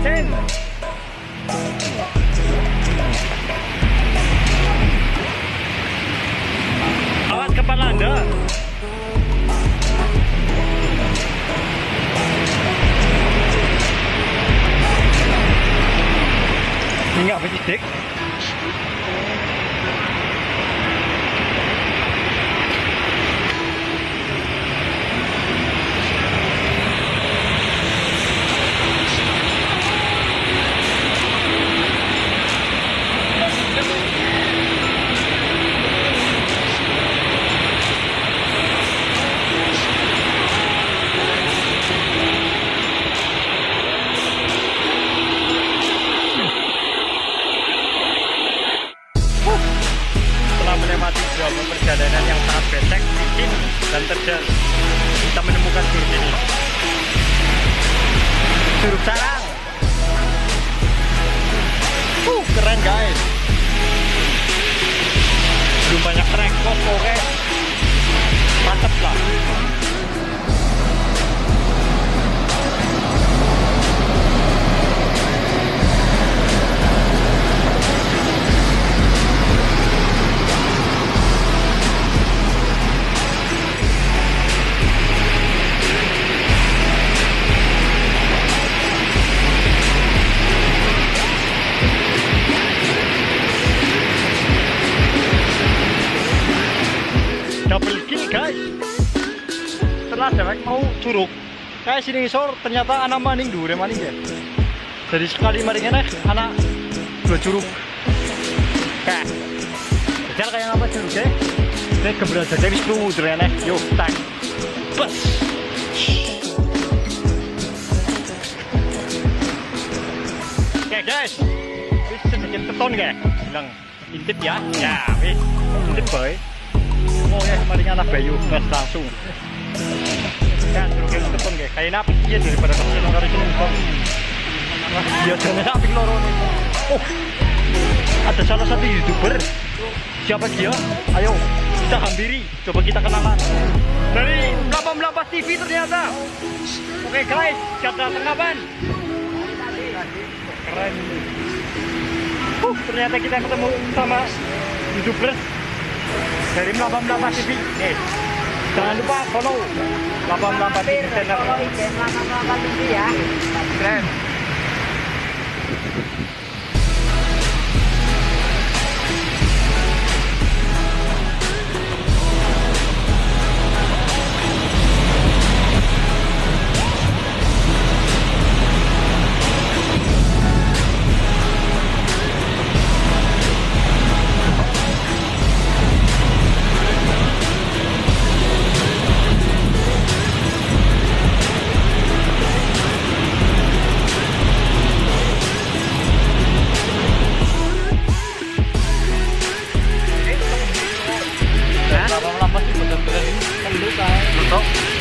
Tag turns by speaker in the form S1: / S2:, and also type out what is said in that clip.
S1: Sen. Awas kepala Anda. Enggak bersidik. Menikmati sebuah perjalanan yang sangat becek, licin, dan terjal, kita menemukan curug ini. Curug Sarang. Keren guys. Belum banyak trek, pokoknya mantep lah. Double kill guys. Setelah dewek mau curug kayak sini sor, ternyata anak maning dure maning ya. Jadi sekali maring enak anak dua curug. Kayak jajal kayak apa curug ya. Saya keberatan dari seluruh enak. Yuk tak bus. Oke guys, wis sedikit keton guys. Bilang intip ya. Ya wis intip boy. Oh ya, kemarin anak bayu, gas langsung. Kan terus kita pun kayak napi dia daripada kamu yang harus nonton. Wah, dia jangan napi loro nih. Oh, ada salah satu YouTuber. Siapa dia? Ayo kita hampiri, coba kita kenalan. Dari Melapas TV ternyata. Oke guys, siap datang kapan? Keren. Ternyata kita ketemu sama YouTuber dari Melapas TV. Jangan lupa follow Melapas TV channel. Melapas TV ya. Keren. Betul.